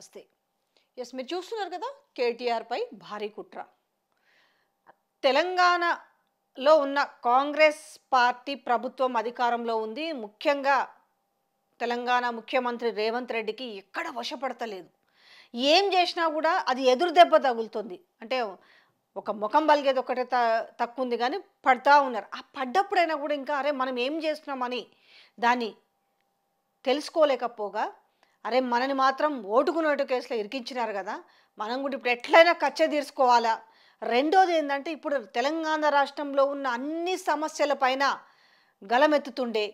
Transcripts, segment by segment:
నమస్తే. మీరు చూస్తున్నారు కదా! కేటీఆర్ పై భారీ కుట్ర. తెలంగాణలో ఉన్న కాంగ్రెస్ పార్టీ ప్రభుత్వం అధికారంలో ఉంది. ముఖ్యంగా తెలంగాణ ముఖ్యమంత్రి రేవంత్ రెడ్డికి ఎక్కడ వశపడతలేదు. ఏం చేసినా కూడా అది ఎదురు దెబ్బ తగులుతుంది. అంటే ఒక ముఖం పలిగేది ఒకటే తక్కువుంది కానీ పడతా ఉన్నారు. ఆ పడ్డప్పుడైనా కూడా ఇంకా అరే మనం ఏం చేస్తున్నామని దాన్ని తెలుసుకోలేకపోగా అరే మనని మాత్రం ఓటుకు నోటు కేసులో ఇరికించినారు కదా, మనం కూడా ఇప్పుడు ఎట్లయినా కచ్చ తీర్చుకోవాలా. రెండోది ఏంటంటే ఇప్పుడు తెలంగాణ రాష్ట్రంలో ఉన్న అన్ని సమస్యల పైన గలమెత్తుతుండే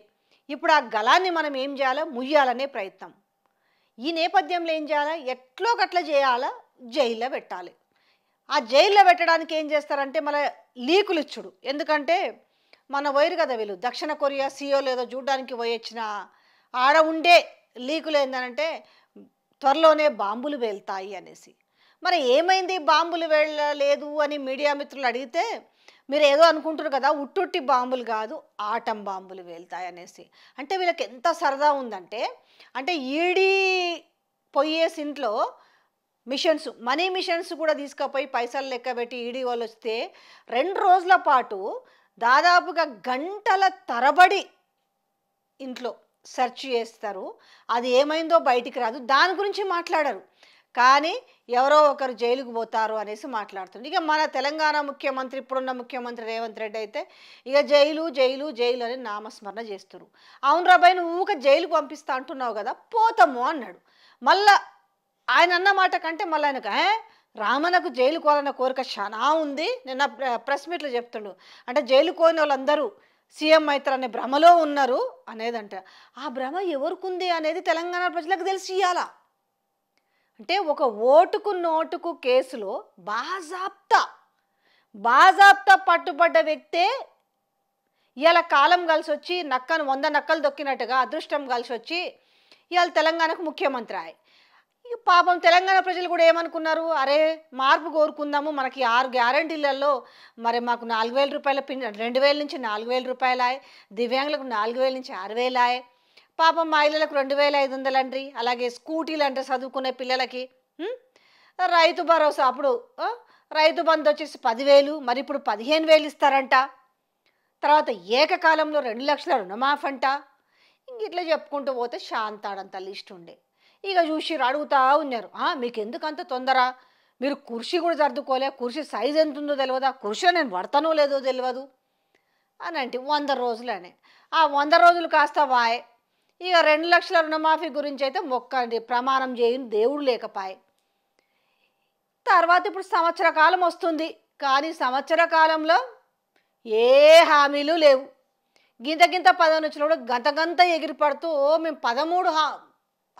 ఇప్పుడు ఆ గలాన్ని మనం ఏం చేయాలో ముయ్యాలనే ప్రయత్నం. ఈ నేపథ్యంలో ఏం చేయాలా, ఎట్లో గట్ల చేయాలా, జైల్లో పెట్టాలి. ఆ జైల్లో పెట్టడానికి ఏం చేస్తారంటే మళ్ళీ లీకులు ఇచ్చుడు. ఎందుకంటే మన వైరు కదా వీళ్ళు దక్షిణ కొరియా సీఓ లేదో చూడడానికి పోయొచ్చిన ఆడ ఉండే లీకులు ఏంటంటే త్వరలోనే బాంబులు వేలుతాయి అనేసి. మరి ఏమైంది బాంబులు వెళ్ళలేదు అని మీడియా మిత్రులు అడిగితే మీరు ఏదో అనుకుంటారు కదా, ఉట్టుట్టి బాంబులు కాదు ఆటం బాంబులు వేలుతాయి అనేసి. అంటే వీళ్ళకి ఎంత సరదా ఉందంటే అంటే ఈడీ పోయేసి ఇంట్లో మిషన్స్ మనీ మిషన్స్ కూడా తీసుకుపోయి పైసలు లెక్క పెట్టి ఈడీ వాళ్ళు వస్తే 2 రోజుల పాటు దాదాపుగా గంటల తరబడి ఇంట్లో సెర్చ్ చేస్తారు. అది ఏమైందో బయటికి రాదు, దాని గురించి మాట్లాడరు. కానీ ఎవరో ఒకరు జైలుకు పోతారు అనేసి మాట్లాడుతుంది. ఇక మన తెలంగాణ ముఖ్యమంత్రి ఇప్పుడున్న ముఖ్యమంత్రి రేవంత్ రెడ్డి అయితే ఇక జైలు జైలు జైలు అని నామస్మరణ చేస్తారు. అవును రాబాయ్ నువ్వు ఊక జైలుకు పంపిస్తా అంటున్నావు కదా, పోతాము అన్నాడు. మళ్ళా ఆయన అన్న మాట కంటే మళ్ళీ ఆయనకు రామన్నకు జైలు కోవాలన్న కోరిక చాలా ఉంది. నిన్న ప్రెస్ మీట్లో చెప్తుండు. అంటే జైలు కోని వాళ్ళందరూ సీఎం అవుతారనే భ్రమలో ఉన్నారు అనేదంట. ఆ భ్రమ ఎవరికి ఉంది అనేది తెలంగాణ ప్రజలకు తెలిసి ఇవ్వాలా. అంటే ఒక ఓటుకు నోటుకు కేసులో బాజాప్తా పట్టుబడ్డ వ్యక్తే ఇవాళ కాలం కలిసి వచ్చి నక్కను 100 నక్కలు దొక్కినట్టుగా అదృష్టం కలిసి వచ్చి ఇవాళ తెలంగాణకు ముఖ్యమంత్రి అయ్యి. ఇక పాపం తెలంగాణ ప్రజలు కూడా ఏమనుకున్నారు, అరే మార్పు కోరుకుందాము, మనకి 6 గ్యారంటీలలో మరి మాకు 4,000 రూపాయల 2,000 నుంచి 4,000 రూపాయలు అయ్యాయి, దివ్యాంగులకు 4,000 నుంచి 6,000 అయ్యాయి, పాపం మహిళలకు 2,500 అండి, అలాగే స్కూటీలు అంటే చదువుకునే పిల్లలకి, రైతు భరోసా అప్పుడు రైతు బంధు వచ్చేసి 10,000 మరి ఇప్పుడు 15,000 ఇస్తారంట, తర్వాత ఏకకాలంలో 2 లక్షల రుణమాఫ్ అంట. ఇంక ఇట్లా చెప్పుకుంటూ పోతే శాంతాడంత లిస్ట్ ఉండే. ఇక చూసి అడుగుతా ఉన్నారు, మీకు ఎందుకు అంత తొందర, మీరు కుర్చీ కూడా సర్దుకోలే, కుర్చీ సైజ్ ఎంత ఉందో తెలియదా, కుర్చీలో నేను పడతానో లేదో తెలియదు అని అంటే 100 రోజులనే. ఆ 100 రోజులు కాస్త వాయే. ఇక 2 లక్షల రుణమాఫీ గురించి అయితే మొక్కండి, ప్రమాణం చేయని దేవుడు లేకపాయే. తర్వాత ఇప్పుడు సంవత్సర కాలం వస్తుంది, కానీ సంవత్సర కాలంలో ఏ హామీలు లేవు. గింత పదవి వచ్చిన కూడా గంత ఎగిరిపడుతూ మేము 13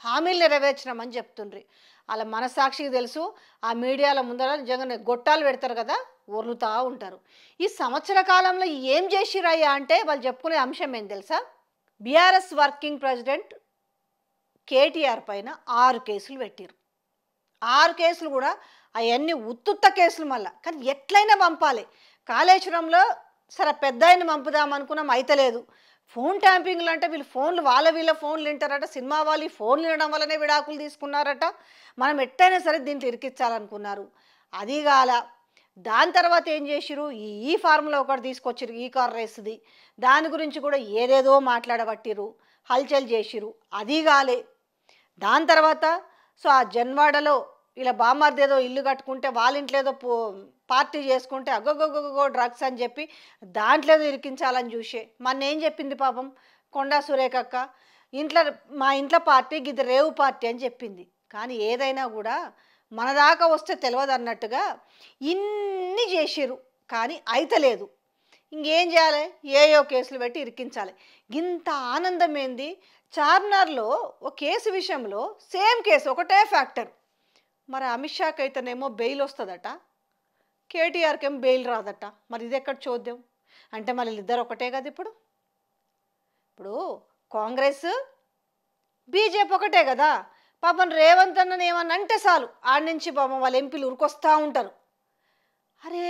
హామీలు నెరవేర్చినామని చెప్తుండ్రి. అలా మనసాక్షికి తెలుసు. ఆ మీడియాల ముందర నిజంగా గొట్టాలు పెడతారు కదా, ఒర్లుతూ ఉంటారు. ఈ సంవత్సర కాలంలో ఏం చేసిరయ్యా అంటే వాళ్ళు చెప్పుకునే అంశం ఏం తెలుసా, బీఆర్ఎస్ వర్కింగ్ ప్రెసిడెంట్ కేటీఆర్ పైన 6 కేసులు పెట్టారు. 6 కేసులు కూడా అవన్నీ ఉత్తుత్త కేసులు మళ్ళా. కానీ ఎట్లయినా పంపాలి. కాళేశ్వరంలో సరే పెద్ద ఆయన పంపుదామనుకున్నాం, అయితలేదు. ఫోన్ ట్యాంపింగ్లు అంటే వీళ్ళు ఫోన్లు వీళ్ళ ఫోన్లు వింటారట, సినిమా వాళ్ళు ఫోన్లు వినడం వల్లనే విడాకులు తీసుకున్నారట, మనం ఎట్టయినా సరే దీంట్లో ఇరికించాలనుకున్నారు. అది కాల. దాని తర్వాత ఏం చేసిరు, ఈ ఫార్ములా ఒకటి తీసుకొచ్చిరు, ఈ కార్ రేసుది, దాని గురించి కూడా ఏదేదో మాట్లాడబట్టిరు, హల్చల్ చేసిరు. అది కాలే. దాని తర్వాత ఆ జన్వాడలో ఇలా బామ్మార్దేదో ఇల్లు కట్టుకుంటే వాళ్ళ ఇంట్లో ఏదో పార్టీ చేసుకుంటే అగ్గొగ్గొగ్గో డ్రగ్స్ అని చెప్పి దాంట్లో ఏదో ఇరికించాలని చూసే. మొన్న ఏం చెప్పింది పాపం కొండా సురేఖక్క, మా ఇంట్లో పార్టీ ఇది రేవు పార్టీ అని చెప్పింది. కానీ ఏదైనా కూడా మన దాకా వస్తే తెలియదు అన్నట్టుగా ఇన్ని చేసిరు, కానీ అయితలేదు. ఇంకేం చేయాలి, ఏయో కేసులు పెట్టి ఇరికించాలి. ఇంత ఆనందం ఏంది. చార్మినార్లో ఒక కేసు విషయంలో సేమ్ కేసు ఒకటే ఫ్యాక్టర్, మరి అమిత్ షాకి అయితేనేమో బెయిల్ వస్తుందట, కేటీఆర్కి ఏమో బెయిల్ రాదట. మరి ఇది ఎక్కడ చూద్దాం అంటే మళ్ళీ ఇద్దరు ఒకటే కదా. ఇప్పుడు కాంగ్రెస్ బీజేపీ ఒకటే కదా. పాపం రేవంత్ అన్నని ఏమన్నా అంటే చాలు ఆడి నుంచి పాపం వాళ్ళ ఎంపీలు ఉరికొస్తూ ఉంటారు. అరే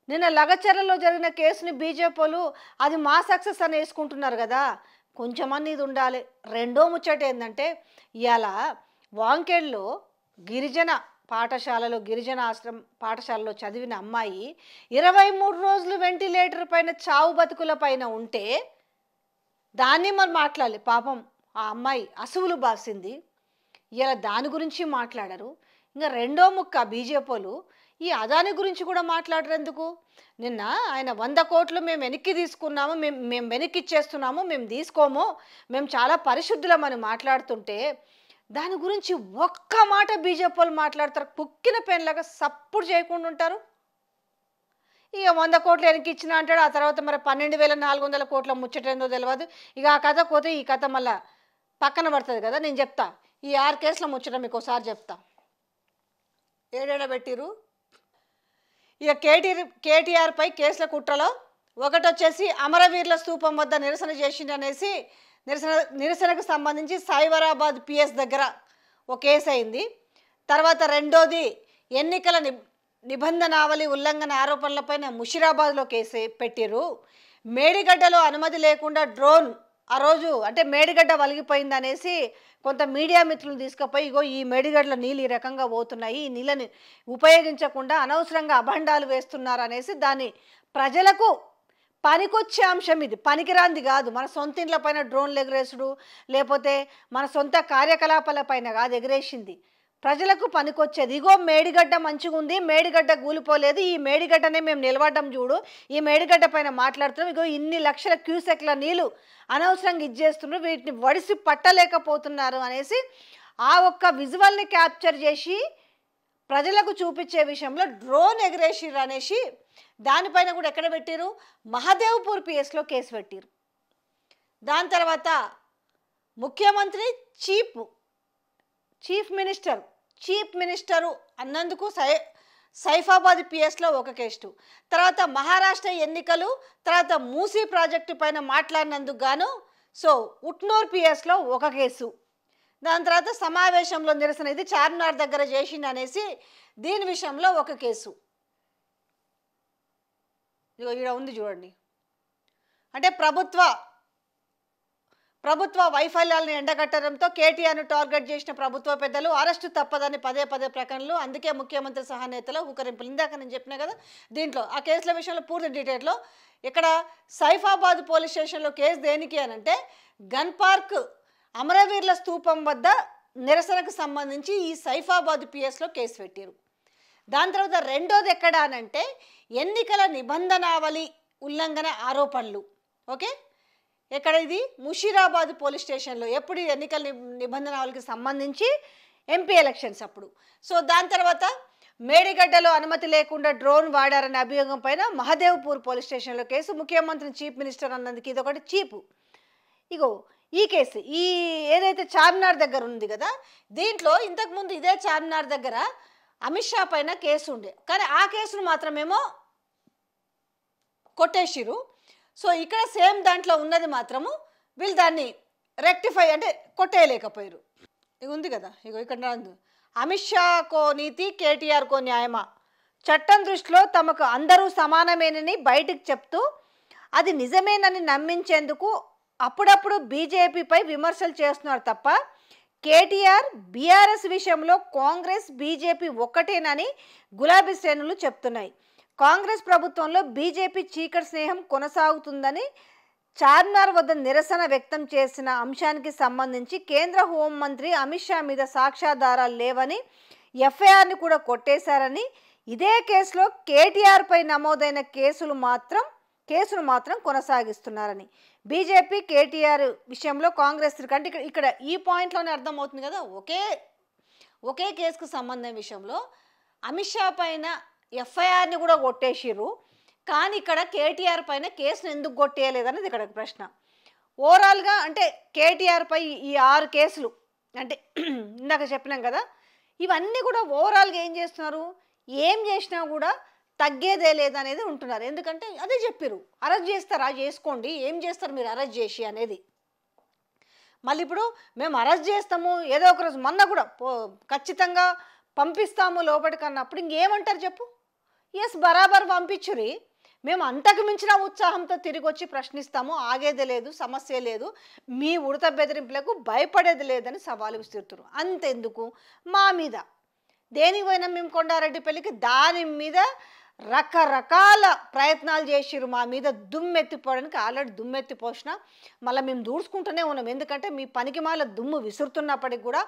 నిన్న లగచర్లలో జరిగిన కేసుని బీజేపీ వాళ్ళు అది మా సక్సెస్ అని వేసుకుంటున్నారు కదా, కొంచెమని ఇది ఉండాలి. రెండో ముచ్చట ఏంటంటే ఇవాళ వాంకేడ్లో గిరిజన పాఠశాలలో గిరిజన ఆశ్రమం పాఠశాలలో చదివిన అమ్మాయి 23 రోజులు వెంటిలేటర్ పైన చావు బతుకుల పైన ఉంటే దాన్ని మరి మాట్లాడాలి. పాపం ఆ అమ్మాయి అసువులు బాసింది. ఇలా దాని గురించి మాట్లాడరు. ఇంకా రెండో ముక్క బీజేపీలు ఈ అదాని గురించి కూడా మాట్లాడరు ఎందుకు? నిన్న ఆయన 100 కోట్లు మేము వెనక్కి తీసుకున్నాము, మేము వెనక్కి ఇచ్చేస్తున్నాము, మేము తీసుకోము, మేము చాలా పరిశుద్ధులమని మాట్లాడుతుంటే దాని గురించి ఒక్క మాట బీజేపీలు మాట్లాడతారు. పుక్కిన పెన్లాగా సప్పుడు చేయకుండా ఉంటారు. ఇక 100 కోట్లు వెనక్కి ఇచ్చిన అంటాడు. ఆ తర్వాత మరి 12,400 కోట్ల ముచ్చటేందో తెలియదు. ఇక ఆ కథ పోతే ఈ కథ మళ్ళీ పక్కన పడుతుంది కదా. నేను చెప్తా, ఈ 6 కేసుల ముచ్చట మీకు ఒకసారి చెప్తా. ఏడేడ పెట్టిరు. ఇక కేటీఆర్పై కేసుల కుట్రలో ఒకటి వచ్చేసి అమరవీరుల స్తూపం వద్ద నిరసన చేసిండనేసి నిరసనకు సంబంధించి సైబరాబాద్ పిఎస్ దగ్గర ఒక కేసు అయింది. తర్వాత రెండోది ఎన్నికల నిబంధనావళి ఉల్లంఘన ఆరోపణలపైన ముషిరాబాద్లో కేసు పెట్టిరు. మేడిగడ్డలో అనుమతి లేకుండా డ్రోన్ ఆ రోజు అంటే మేడిగడ్డ వలిగిపోయింది అనేసి కొంత మీడియా మిత్రులు తీసుకుపోయి ఇగో ఈ మేడిగడ్డలో నీళ్ళు ఈ రకంగా పోతున్నాయి, ఈ నీళ్ళని ఉపయోగించకుండా అనవసరంగా అభండాలు వేస్తున్నారు అనేసి దాన్ని ప్రజలకు పనికొచ్చే అంశం, ఇది పనికిరాంది కాదు. మన సొంత ఇండ్ల పైన డ్రోన్లు ఎగరేసుడు లేకపోతే మన సొంత కార్యకలాపాల పైన కాదు ఎగరేసింది, ప్రజలకు పనికొచ్చేది. ఇగో మేడిగడ్డ మంచిగా ఉంది, మేడిగడ్డ కూలిపోలేదు, ఈ మేడిగడ్డనే మేము నిలబడ్డం చూడు, ఈ మేడిగడ్డ పైన మాట్లాడుతున్నాం, ఇగో ఇన్ని లక్షల క్యూసెక్ల నీళ్ళు అనవసరంగా ఇచ్చేస్తున్నారు, వీటిని వడిసి పట్టలేకపోతున్నారు అనేసి ఆ ఒక్క విజువల్ని క్యాప్చర్ చేసి ప్రజలకు చూపించే విషయంలో డ్రోన్ ఎగరేసిర్రు అనేసి దానిపైన కూడా ఎక్కడ పెట్టిరు, మహదేవ్పూర్ పిఎస్లో కేసు పెట్టిరు. దాని తర్వాత ముఖ్యమంత్రి చీఫ్ మినిస్టరు అన్నందుకు సైఫాబాద్ పిఎస్లో ఒక కేసు. తర్వాత మహారాష్ట్ర ఎన్నికలు, తర్వాత మూసీ ప్రాజెక్టు పైన మాట్లాడినందుకు గాను ఉట్నూర్ పిఎస్లో ఒక కేసు. దాని తర్వాత సమావేశంలో నిరసన, ఇది చార్మినార్ దగ్గర చేసింది అనేసి దీని విషయంలో ఒక కేసు. ఇక్కడ ఉంది చూడండి. అంటే ప్రభుత్వ వైఫల్యాలను ఎండగట్టడంతో కేటీఆర్ను టార్గెట్ చేసిన ప్రభుత్వ పెద్దలు అరెస్టు తప్పదని పదే ప్రకటనలు, అందుకే ముఖ్యమంత్రి సహా నేతల ఊకరింపులు. ఇందాక నేను చెప్పినా కదా, దీంట్లో ఆ కేసుల విషయంలో పూర్తి డీటెయిల్లో ఇక్కడ సైఫాబాద్ పోలీస్ స్టేషన్లో కేసు దేనికి అనంటే గన్ పార్క్ అమరవీరుల స్తూపం వద్ద నిరసనకు సంబంధించి ఈ సైఫాబాద్ పిఎస్లో కేసు పెట్టారు. దాని తర్వాత రెండోది ఎక్కడ అనంటే ఎన్నికల నిబంధనావళి ఉల్లంఘన ఆరోపణలు. ఓకే, ఎక్కడ ఇది ముషీరాబాద్ పోలీస్ స్టేషన్లో, ఎప్పుడు ఎన్నికల నిబంధనావళికి సంబంధించి ఎంపీ ఎలక్షన్స్ అప్పుడు. దాని తర్వాత మేడిగడ్డలో అనుమతి లేకుండా డ్రోన్ వాడారనే అభియోగం పైన మహదేవ్పూర్ పోలీస్ స్టేషన్లో కేసు, ముఖ్యమంత్రిని చీఫ్ మినిస్టర్ అన్నందుకు ఇది ఒకటి చీపు. ఇగో ఈ కేసు ఈ ఏదైతే చార్మినార్ దగ్గర ఉంది కదా, దీంట్లో ఇంతకుముందు ఇదే చార్మినార్ దగ్గర అమిత్ షా పైన కేసు ఉండే, కానీ ఆ కేసును మాత్రమేమో కొట్టేసిరు. ఇక్కడ సేమ్ దాంట్లో ఉన్నది మాత్రము వీళ్ళు దాన్ని రెక్టిఫై అంటే కొట్టేయలేకపోయారు. ఇక ఉంది కదా, ఇగో ఇక్కడ అమిత్ షా కో నీతి కేటీఆర్ కో న్యాయమా, చట్టం దృష్టిలో తమకు అందరూ సమానమేనని బయటికి చెప్తూ అది నిజమేనని నమ్మించేందుకు అప్పుడప్పుడు బీజేపీపై విమర్శలు చేస్తున్నారు తప్ప కేటీఆర్ బీఆర్ఎస్ విషయంలో కాంగ్రెస్ బీజేపీ ఒక్కటేనని గులాబీ శ్రేణులు చెప్తున్నాయి. కాంగ్రెస్ ప్రభుత్వంలో బీజేపీ చీకటి స్నేహం కొనసాగుతుందని చార్మినార్ వద్ద నిరసన వ్యక్తం చేసిన అంశానికి సంబంధించి కేంద్ర హోంమంత్రి అమిత్ షా మీద సాక్ష్యాధారాలు లేవని ఎఫ్ఐఆర్ని కూడా కొట్టేశారని, ఇదే కేసులో కేటీఆర్పై నమోదైన కేసును మాత్రం కొనసాగిస్తున్నారని, బీజేపీ కేటీఆర్ విషయంలో కాంగ్రెస్ కంటే ఇక్కడ ఈ పాయింట్లోనే అర్థమవుతుంది కదా, ఒకే కేసుకు సంబంధం విషయంలో అమిత్ షా పైన ఎఫ్ఐఆర్ని కూడా కొట్టేసిర్రు, కానీ ఇక్కడ కేటీఆర్ పైన కేసును ఎందుకు కొట్టేయలేదన్నది ఇక్కడ ప్రశ్న. ఓవరాల్గా అంటే కేటీఆర్పై ఈ 6 కేసులు అంటే ఇందాక చెప్పినాం కదా, ఇవన్నీ కూడా ఓవరాల్గా ఏం చేస్తున్నారు, ఏం చేసినా కూడా తగ్గేదే లేదనేది ఉంటున్నారు. ఎందుకంటే అదే చెప్పారు, అరెస్ట్ చేస్తారా చేసుకోండి, ఏం చేస్తారు మీరు అరెస్ట్ చేసి అనేది. మళ్ళీ ఇప్పుడు మేము అరెస్ట్ చేస్తాము ఏదో ఒక రోజు, మొన్న కూడా ఖచ్చితంగా పంపిస్తాము లోపలికి అన్నప్పుడు ఇంకేమంటారు చెప్పు. ఎస్ బరాబర్ పంపించురి, మేము అంతకు మించిన ఉత్సాహంతో తిరిగి వచ్చి ప్రశ్నిస్తాము, ఆగేది లేదు, సమస్య లేదు, మీ ఉడత బెదిరింపులకు భయపడేది లేదని సవాలు విసురుతున్నారు. అంతెందుకు మా మీద దేనికి పోయినా మేము కొండారెడ్డిపల్లికి, దాని మీద రకరకాల ప్రయత్నాలు చేసిర్రు, మా మీద దుమ్మెత్తిపోవడానికి. ఆల్రెడీ దుమ్మెత్తిపోసిన మళ్ళీ మేము దూడ్చుకుంటూనే ఉన్నాం. ఎందుకంటే మీ పనికి మాల దుమ్ము విసురుతున్నప్పటికి కూడా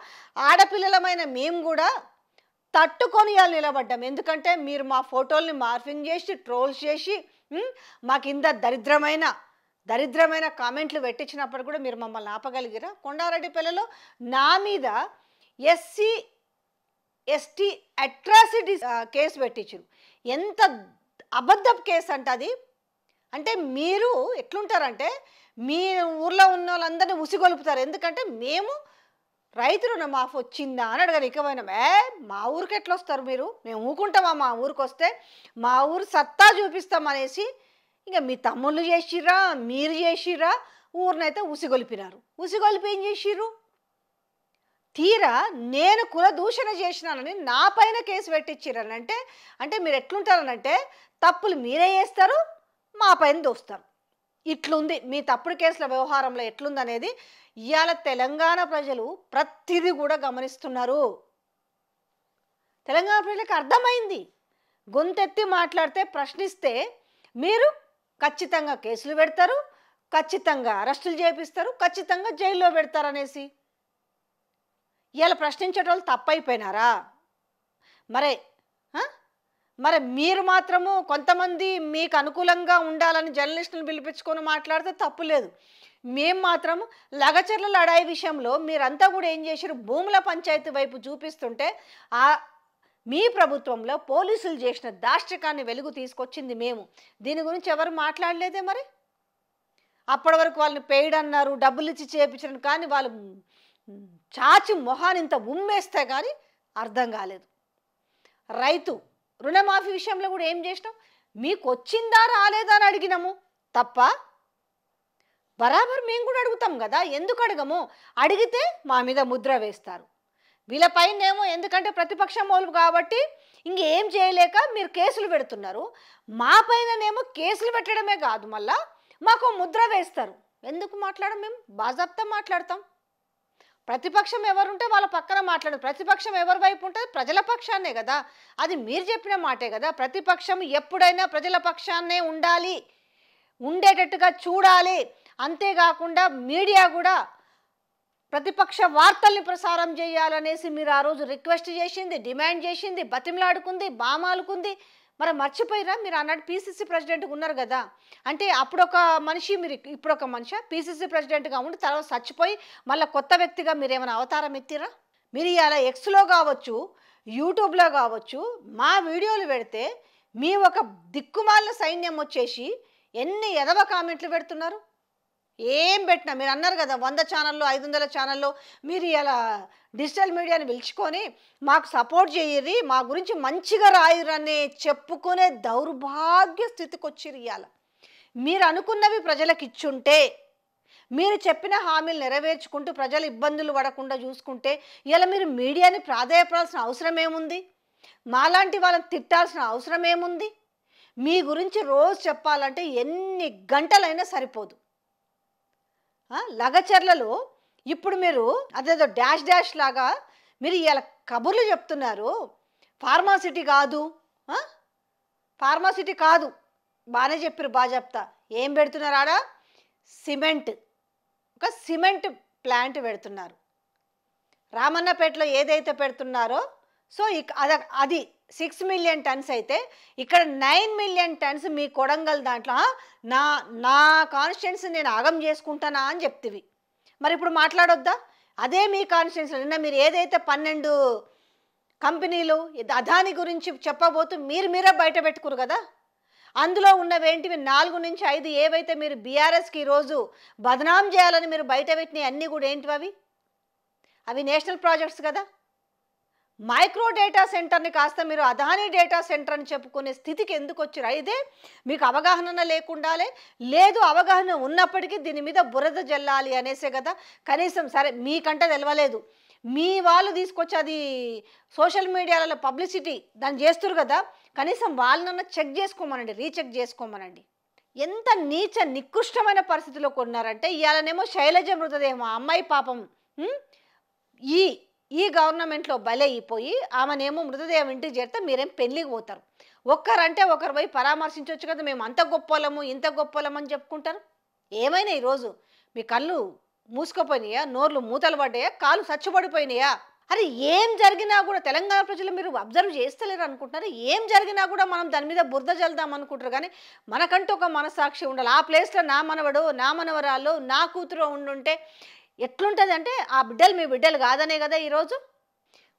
ఆడపిల్లలమైన మేము కూడా తట్టుకొని నిలబడ్డాం. ఎందుకంటే మీరు మా ఫోటోల్ని మార్ఫింగ్ చేసి ట్రోల్స్ చేసి మా కింద దరిద్రమైన కామెంట్లు పెట్టించినప్పుడు కూడా మీరు మమ్మల్ని ఆపగలిగిరా? కొండారెడ్డిపల్లిలో నా మీద ఎస్సీ ఎస్టీ అట్రాసిటీ కేసు పెట్టించారు. ఎంత అబద్ధపు కేసు అంటే అది. అంటే మీరు ఎట్లుంటారంటే మీ ఊర్లో ఉన్న వాళ్ళందరినీ ఉసిగొలుపుతారు. ఎందుకంటే మేము రైతు రుణమాఫీ వచ్చిందా అని అడగరు. ఇకమైనా మా ఊరికి ఎట్లా వస్తారు మీరు, మేము ఊకుంటామా మా ఊరికి వస్తే, మా ఊరు సత్తా చూపిస్తామనేసి ఇంకా మీ తమ్ముళ్ళు చేసిర్రా, మీరు చేసిర్రా, ఊరినైతే ఉసిగొలిపినారు. ఉసిగొలిపి ఏం చేసిర్రు? తీరా నేను కుల దూషణ చేసినానని నా పైన కేసు పెట్టించిరనంటే, అంటే మీరు ఎట్లుంటారనంటే తప్పులు మీరే చేస్తారు, మా పైన దోస్తారు. ఇట్లుంది మీ తప్పుడు కేసుల వ్యవహారంలో ఎట్లుందనేది ఇవాళ తెలంగాణ ప్రజలు ప్రతిదీ కూడా గమనిస్తున్నారు. తెలంగాణ ప్రజలకు అర్థమైంది. గొంతెత్తి మాట్లాడితే, ప్రశ్నిస్తే మీరు ఖచ్చితంగా కేసులు పెడతారు, ఖచ్చితంగా అరెస్టులు చేపిస్తారు, ఖచ్చితంగా జైల్లో పెడతారనేసి. ఇవాళ ప్రశ్నించేటోళ్ళు తప్పైపోయినారా? మరి మీరు మాత్రము కొంతమంది మీకు అనుకూలంగా ఉండాలని జర్నలిస్టులను పిలిపించుకొని మాట్లాడితే తప్పు లేదు. మేము మాత్రం లగచర్ల లడాయి విషయంలో మీరంతా కూడా ఏం చేశారు? భూముల పంచాయతీ వైపు చూపిస్తుంటే మీ ప్రభుత్వంలో పోలీసులు చేసిన దాష్టికాన్ని వెలుగు తీసుకొచ్చింది మేము. దీని గురించి ఎవరు మాట్లాడలేదే. మరి అప్పటి వరకు వాళ్ళని పెయిడ్ అన్నారు, డబ్బులు ఇచ్చి చేయించడం, కానీ వాళ్ళు చాచి మొహాన్ని ఇంత ఉమ్మేస్తే కానీ అర్థం కాలేదు. రైతు రుణమాఫీ విషయంలో కూడా ఏం చేసినాం? మీకు వచ్చిందా రాలేదా అని అడిగినాము తప్ప, బరాబర్ మేము కూడా అడుగుతాం కదా, ఎందుకు అడగము? అడిగితే మా మీద ముద్ర వేస్తారు. వీళ్ళపైనేమో ఎందుకంటే ప్రతిపక్షం వాళ్ళు కాబట్టి ఇంకేం చేయలేక మీరు కేసులు పెడుతున్నారు. మా పైననేమో కేసులు పెట్టడమే కాదు, మళ్ళా మాకు ముద్ర వేస్తారు. ఎందుకు మాట్లాడం? మేము బాజాప్తా మాట్లాడతాం. ప్రతిపక్షం ఎవరుంటే వాళ్ళ పక్కన మాట్లాడు. ప్రతిపక్షం ఎవరి వైపు ఉంటుంది? ప్రజల పక్షాన్నే కదా. అది మీరు చెప్పిన మాటే కదా. ప్రతిపక్షం ఎప్పుడైనా ప్రజల పక్షాన్నే ఉండాలి, ఉండేటట్టుగా చూడాలి. అంతేకాకుండా మీడియా కూడా ప్రతిపక్ష వార్తల్ని ప్రసారం చేయాలనేసి మీరు ఆ రోజు రిక్వెస్ట్ చేసింది, డిమాండ్ చేసింది, బతిమలాడుకుంది, బామాలుకుంది. మరి మర్చిపోయిరా? మీరు అన్నట్టు పీసీసీ ప్రెసిడెంట్గా ఉన్నారు కదా. అంటే అప్పుడు ఒక మనిషి, మీరు ఇప్పుడు ఒక మనిషి పీసీసీ ప్రెసిడెంట్గా ఉండి తర్వాత చచ్చిపోయి మళ్ళీ కొత్త వ్యక్తిగా మీరు ఏమైనా అవతారం ఎత్తిరా? మీరు ఇలా ఎక్స్లో కావచ్చు, యూట్యూబ్లో కావచ్చు మా వీడియోలు పెడితే మీ ఒక దిక్కుమాలిన సైన్యం వచ్చేసి ఎన్ని ఎదవ కామెంట్లు పెడుతున్నారు. ఏం పెట్టినా మీరు అన్నారు కదా 100 ఛానల్లో 500 ఛానల్లో మీరు ఇలా డిజిటల్ మీడియాని పిలుచుకొని మాకు సపోర్ట్ చేయర్రి, మా గురించి మంచిగా రాయరని చెప్పుకునే దౌర్భాగ్య స్థితికి వచ్చిర్రు. ఇవాళ మీరు అనుకున్నవి ప్రజలకు ఇచ్చుంటే, మీరు చెప్పిన హామీలు నెరవేర్చుకుంటూ ప్రజలు ఇబ్బందులు పడకుండా చూసుకుంటే ఇలా మీరు మీడియాని ప్రాధాయపడాల్సిన అవసరం ఏముంది? మాలాంటి వాళ్ళని తిట్టాల్సిన అవసరం ఏముంది? మీ గురించి రోజు చెప్పాలంటే ఎన్ని గంటలైనా సరిపోదు. లగచర్లలో ఇప్పుడు మీరు అదేదో డాష్ లాగా మీరు ఇలా కబుర్లు చెప్తున్నారు. ఫార్మాసిటీ కాదు, ఫార్మాసిటీ కాదు, బాగానే చెప్పారు, బాగా చెప్తా. ఏం పెడుతున్నారు ఆడ? సిమెంట్, ఒక సిమెంట్ ప్లాంట్ పెడుతున్నారు. రామన్నపేటలో ఏదైతే పెడుతున్నారో సో అది 6 మిలియన్ టన్స్ అయితే ఇక్కడ 9 మిలియన్ టన్స్ మీ కొడంగల్ దాంట్లో నా కాన్స్టిట్యున్సీ నేను ఆగం చేసుకుంటానా అని చెప్తివి. మరి ఇప్పుడు మాట్లాడొద్దా? అదే మీ కాన్స్టిట్యున్సీలో నిన్న మీరు ఏదైతే 12 కంపెనీలు అదాని గురించి చెప్పబోతూ మీరే బయట పెట్టుకురు కదా. అందులో ఉన్నవేంటివి 4 నుంచి 5 ఏవైతే మీరు బీఆర్ఎస్కి ఈరోజు బదనాం చేయాలని మీరు బయట పెట్టినవి అన్నీ కూడా ఏంటివి? అవి నేషనల్ ప్రాజెక్ట్స్ కదా. మైక్రో డేటా సెంటర్ని కాస్త మీరు అదానీ డేటా సెంటర్ అని చెప్పుకునే స్థితికి ఎందుకు వచ్చారు? అయితే మీకు అవగాహన లేకుండాలే, లేదు అవగాహన ఉన్నప్పటికీ దీని మీద బురద జల్లాలి అనేసే కదా. కనీసం సరే మీకంటే తెలవలేదు, మీ వాళ్ళు తీసుకొచ్చి అది సోషల్ మీడియాలలో పబ్లిసిటీ దాన్ని చేస్తున్నారు కదా, కనీసం వాళ్ళనన్నా చెక్ చేసుకోమనండి, రీచెక్ చేసుకోమనండి. ఎంత నీచ నికృష్టమైన పరిస్థితిలో కొన్నారంటే ఇవాళనేమో శైలజ మృతదేహం ఆ అమ్మాయి పాపం ఉమ్, ఈ ఈ గవర్నమెంట్లో బలైపోయి ఆమెనేమో మృతదేహం ఇంటికి చేరితే మీరేం పెళ్ళికి పోతారు. ఒక్కరంటే ఒకరు పోయి పరామర్శించవచ్చు కదా, మేము అంత గొప్పలము ఇంత గొప్పలము అని చెప్పుకుంటారు. ఏమైనా ఈరోజు మీ కళ్ళు మూసుకుపోయినాయా, నోర్లు మూతలు పడ్డాయా, కాళ్ళు సచ్చుపడిపోయినాయా? అరే ఏం జరిగినా కూడా తెలంగాణ ప్రజలు మీరు అబ్జర్వ్ చేస్తలేరు అనుకుంటున్నారు. ఏం జరిగినా కూడా మనం దాని మీద బురద జల్దాం అనుకుంటారు. కానీ మనకంటూ ఒక మనసాక్షి ఉండాలి. ఆ ప్లేస్లో నా మనవడు నా మనవరాలు నా కూతురు ఉండుంటే ఎట్లుంటుంది అంటే ఆ బిడ్డలు మీ బిడ్డలు కాదనే కదా ఈరోజు.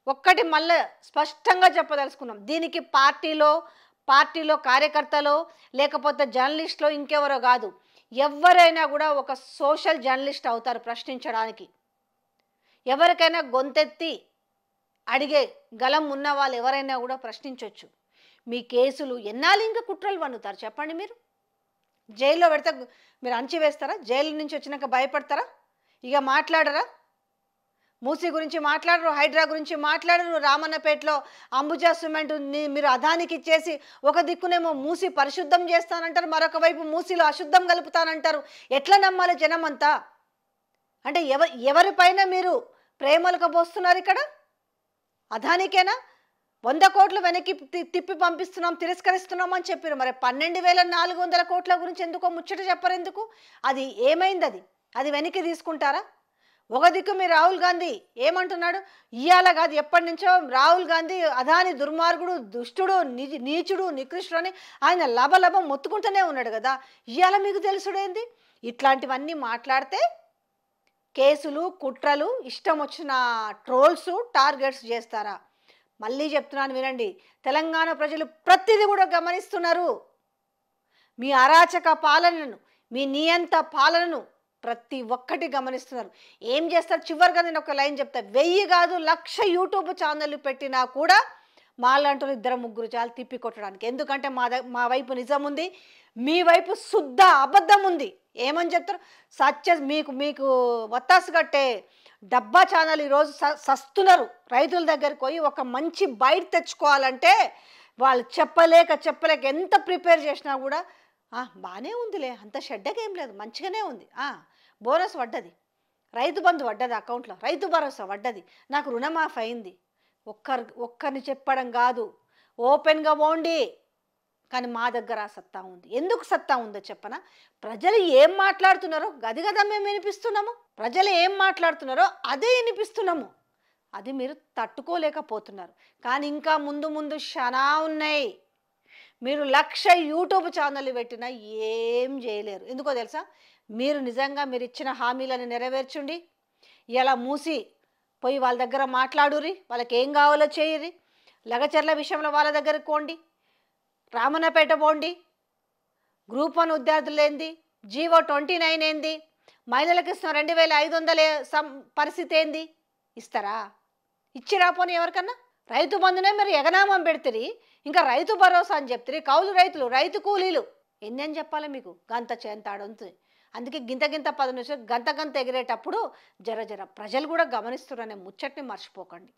ఒక్కటి మళ్ళీ స్పష్టంగా చెప్పదలుచుకున్నాం, దీనికి పార్టీలో కార్యకర్తలో లేకపోతే జర్నలిస్ట్లో ఇంకెవరో కాదు, ఎవరైనా కూడా ఒక సోషల్ జర్నలిస్ట్ అవుతారు ప్రశ్నించడానికి. ఎవరికైనా గొంతెత్తి అడిగే గలం ఉన్న వాళ్ళు ఎవరైనా కూడా ప్రశ్నించవచ్చు. మీ కేసులు ఎన్నాళ్ళు ఇంకా కుట్రలు పన్నుతారు చెప్పండి? మీరు జైల్లో పెడితే మీరు అణచివేస్తారా? జైలు నుంచి వచ్చినాక భయపడతారా? ఇక మాట్లాడరా? మూసీ గురించి మాట్లాడరు, హైడ్రా గురించి మాట్లాడరు, రామన్నపేటలో అంబుజా సిమెంట్ మీరు అదానికి ఇచ్చేసి ఒక దిక్కునేమో మూసి పరిశుద్ధం చేస్తానంటారు, మరొక వైపు మూసీలో అశుద్ధం కలుపుతానంటారు. ఎట్లా నమ్మాలి జనం అంతా? అంటే ఎవరిపైన మీరు ప్రేమలకు పోస్తున్నారు ఇక్కడ? అదానికేనా 100 కోట్లు వెనక్కి తిప్పి పంపిస్తున్నాం, తిరస్కరిస్తున్నాం అని చెప్పారు. మరి 12,400 కోట్ల గురించి ఎందుకో ముచ్చట చెప్పరు ఎందుకు? అది ఏమైంది? అది వెనక్కి తీసుకుంటారా? ఒక దిక్కు మీరు రాహుల్ గాంధీ ఏమంటున్నాడు, ఇవాళ కాదు ఎప్పటి నుంచో రాహుల్ గాంధీ అదాని దుర్మార్గుడు, దుష్టుడు, నీచుడు, నికృష్టుడు అని ఆయన లబలబం మొత్తుకుంటూనే ఉన్నాడు కదా. ఇవాళ మీకు తెలుసుడేంది? ఇట్లాంటివన్నీ మాట్లాడితే కేసులు, కుట్రలు, ఇష్టం వచ్చిన ట్రోల్స్, టార్గెట్స్ చేస్తారా? మళ్ళీ చెప్తున్నాను వినండి, తెలంగాణ ప్రజలు ప్రతిదీ కూడా గమనిస్తున్నారు. మీ అరాచక పాలనను, మీ నియంత పాలనను ప్రతి ఒక్కటి గమనిస్తున్నారు. ఏం చేస్తారు? చివరిగా నేను ఒక లైన్ చెప్తా, 1000 కాదు 1,00,000 యూట్యూబ్ ఛానళ్ళు పెట్టినా కూడా మాలాంటి 2-3 చాలు తిప్పి కొట్టడానికి. ఎందుకంటే మా వైపు నిజం ఉంది, మీ వైపు శుద్ధ అబద్ధం ఉంది. ఏమని చెప్తారు? మీకు వత్తాసు కట్టే డబ్బా ఛానల్ ఈరోజు సస్తున్నారు. రైతుల దగ్గరికి పోయి ఒక మంచి బయట తెచ్చుకోవాలంటే వాళ్ళు చెప్పలేక ఎంత ప్రిపేర్ చేసినా కూడా బాగానే ఉందిలే, అంత షెడ్డకేం లేదు, మంచిగానే ఉంది, బోనస్ పడ్డది, రైతు బంధు పడ్డది, అకౌంట్లో రైతు భరోసా పడ్డది, నాకు రుణమాఫీ అయింది. ఒక్కరిని చెప్పడం కాదు, ఓపెన్గా పోండి. కానీ మా దగ్గర ఆ సత్తా ఉంది. ఎందుకు సత్తా ఉందో చెప్పనా? ప్రజలు ఏం మాట్లాడుతున్నారో గది కదా మేము వినిపిస్తున్నాము. ప్రజలు ఏం మాట్లాడుతున్నారో అదే వినిపిస్తున్నాము. అది మీరు తట్టుకోలేకపోతున్నారు. కానీ ఇంకా ముందు చాలా ఉన్నాయి. మీరు 1,00,000 యూట్యూబ్ ఛానళ్ళు పెట్టినా ఏం చేయలేరు. ఎందుకో తెలుసా? మీరు నిజంగా మీరు ఇచ్చిన హామీలను నెరవేర్చుండి. ఇలా మూసి పోయి వాళ్ళ దగ్గర మాట్లాడురి, వాళ్ళకి ఏం కావాలో చేయరి. లగచర్ల విషయంలో వాళ్ళ దగ్గరకు పోండి, రామన్నపేట పోండి, గ్రూప్ 1 విద్యార్థులు ఏంది, జీవో 29 ఏంది, మహిళలకు ఇస్తున్న 2,500 పరిస్థితి ఏంది? ఇస్తారా? ఇచ్చి రాపోని ఎవరికన్నా? రైతు బంధునే మీరు ఎగనామం పెడతారు, ఇంకా రైతు భరోసా అని చెప్తారు. కౌలు రైతులు, రైతు కూలీలు ఎన్ని అని చెప్పాలి మీకు? గంత చేంతాడుంది. అందుకే గింత 10 నిమిషాలు గంత ఎగిరేటప్పుడు జర ప్రజలు కూడా గమనిస్తున్నారనే ముచ్చట్ని మర్చిపోకండి.